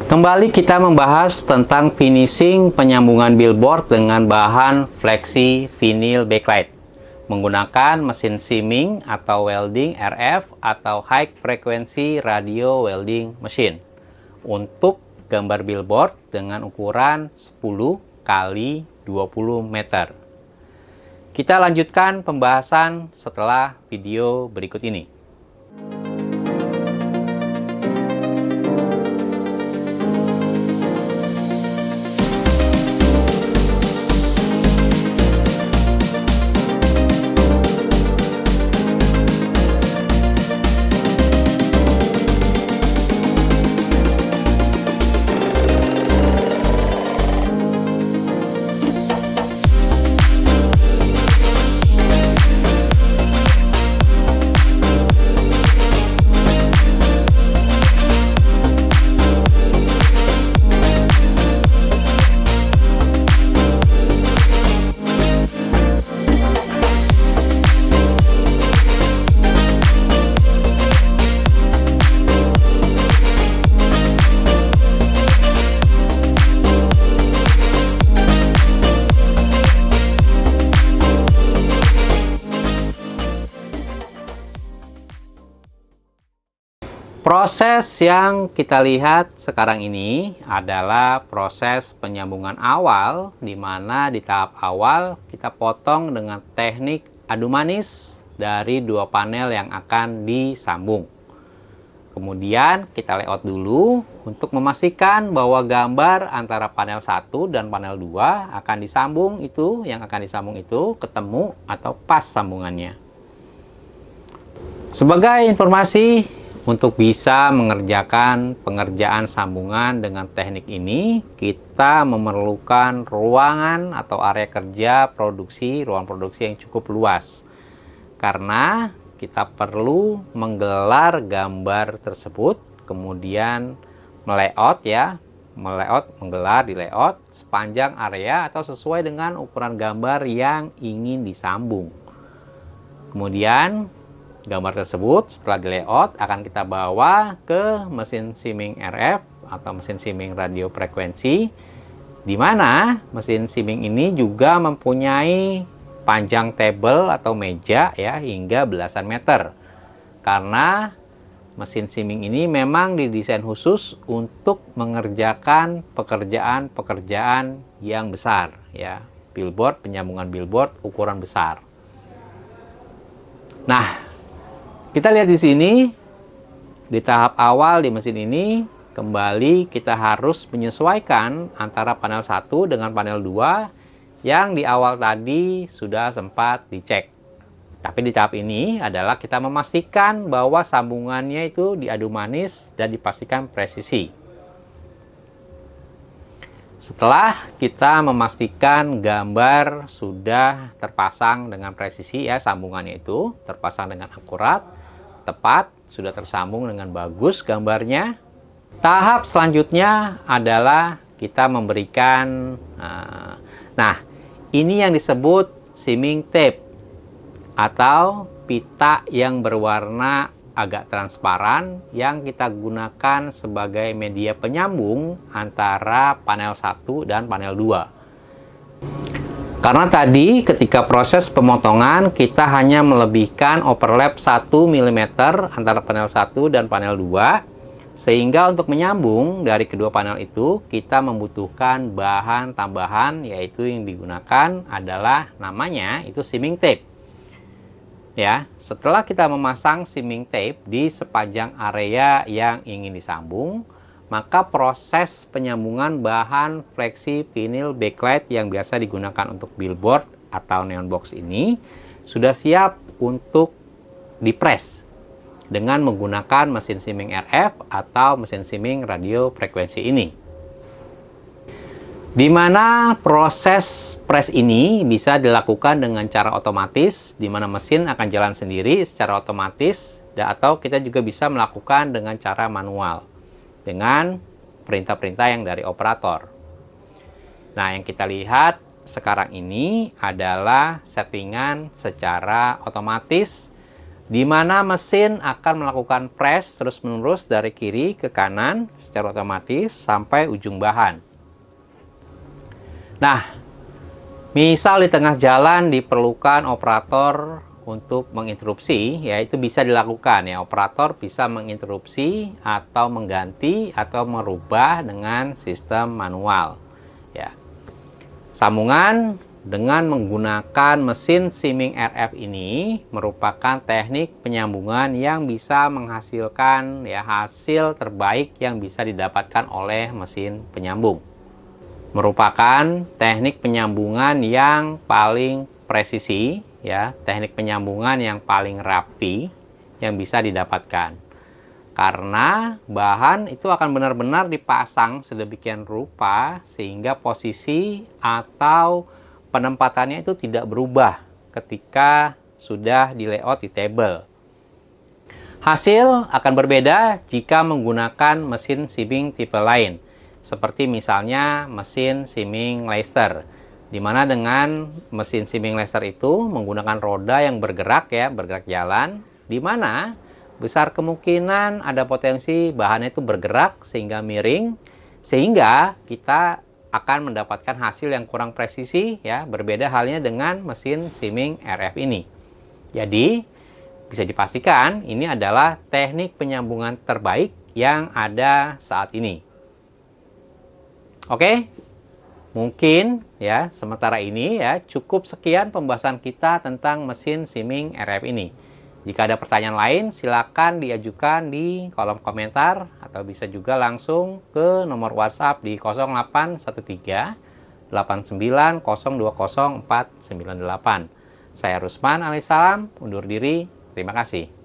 Kembali kita membahas tentang finishing penyambungan billboard dengan bahan fleksi vinyl backlight menggunakan mesin simming atau welding RF atau high frequency radio welding machine untuk gambar billboard dengan ukuran 10 kali 20 meter. Kita lanjutkan pembahasan setelah video berikut ini. Proses yang kita lihat sekarang ini adalah proses penyambungan awal, di mana di tahap awal kita potong dengan teknik adu manis dari dua panel yang akan disambung. Kemudian kita layout dulu untuk memastikan bahwa gambar antara panel 1 dan panel 2 akan disambung yang akan disambung itu ketemu atau pas sambungannya. Sebagai informasi, untuk bisa mengerjakan pengerjaan sambungan dengan teknik ini, kita memerlukan ruangan atau area kerja ruang produksi yang cukup luas. Karena kita perlu menggelar gambar tersebut, kemudian menggelar di layout sepanjang area atau sesuai dengan ukuran gambar yang ingin disambung. Kemudian gambar tersebut setelah di layout akan kita bawa ke mesin simming RF atau mesin simming radio frekuensi, di mana mesin simming ini juga mempunyai panjang table atau meja hingga belasan meter. Karena mesin simming ini memang didesain khusus untuk mengerjakan pekerjaan-pekerjaan yang besar, penyambungan billboard ukuran besar. Nah, kita lihat di sini, di tahap awal di mesin ini, kembali kita harus menyesuaikan antara panel 1 dengan panel 2 yang di awal tadi sudah sempat dicek. Tapi di tahap ini adalah kita memastikan bahwa sambungannya itu diadu manis dan dipastikan presisi. Setelah kita memastikan gambar sudah terpasang dengan presisi, sambungannya itu terpasang dengan akurat, tepat, sudah tersambung dengan bagus gambarnya. Tahap selanjutnya adalah kita memberikan ini yang disebut simming tape atau pita yang berwarna agak transparan yang kita gunakan sebagai media penyambung antara panel 1 dan panel 2. Karena tadi ketika proses pemotongan kita hanya melebihkan overlap 1 mm antara panel 1 dan panel 2, sehingga untuk menyambung dari kedua panel itu kita membutuhkan bahan tambahan, yaitu yang digunakan adalah namanya itu simming tape. Setelah kita memasang simming tape di sepanjang area yang ingin disambung, maka proses penyambungan bahan fleksi vinyl backlight yang biasa digunakan untuk billboard atau neon box ini sudah siap untuk dipres dengan menggunakan mesin simming RF atau mesin simming radio frekuensi ini. Di mana proses press ini bisa dilakukan dengan cara otomatis, di mana mesin akan jalan sendiri secara otomatis, atau kita juga bisa melakukan dengan cara manual dengan perintah-perintah yang dari operator. Nah, yang kita lihat sekarang ini adalah settingan secara otomatis di mana mesin akan melakukan press terus-menerus dari kiri ke kanan secara otomatis sampai ujung bahan. Nah, misal di tengah jalan diperlukan operator untuk menginterupsi, ya itu bisa dilakukan ya. Operator bisa menginterupsi atau mengganti atau merubah dengan sistem manual. Ya. Sambungan dengan menggunakan mesin simming RF ini merupakan teknik penyambungan yang bisa menghasilkan ya hasil terbaik yang bisa didapatkan oleh mesin penyambung. Merupakan teknik penyambungan yang paling presisi ya, teknik penyambungan yang paling rapi yang bisa didapatkan. Karena bahan itu akan benar-benar dipasang sedemikian rupa sehingga posisi atau penempatannya itu tidak berubah ketika sudah di layout di table. Hasil akan berbeda jika menggunakan mesin simming tipe lain, seperti misalnya mesin simming laser, di mana dengan mesin simming laser itu menggunakan roda yang bergerak ya, bergerak jalan, di mana besar kemungkinan ada potensi bahannya itu bergerak sehingga miring, sehingga kita akan mendapatkan hasil yang kurang presisi ya, berbeda halnya dengan mesin simming RF ini. Jadi bisa dipastikan ini adalah teknik penyambungan terbaik yang ada saat ini. Oke, mungkin ya sementara ini ya cukup sekian pembahasan kita tentang mesin simming RF ini. Jika ada pertanyaan lain silakan diajukan di kolom komentar atau bisa juga langsung ke nomor WhatsApp di 0813 89 020 498. Saya Rusman alaihissalam undur diri. Terima kasih.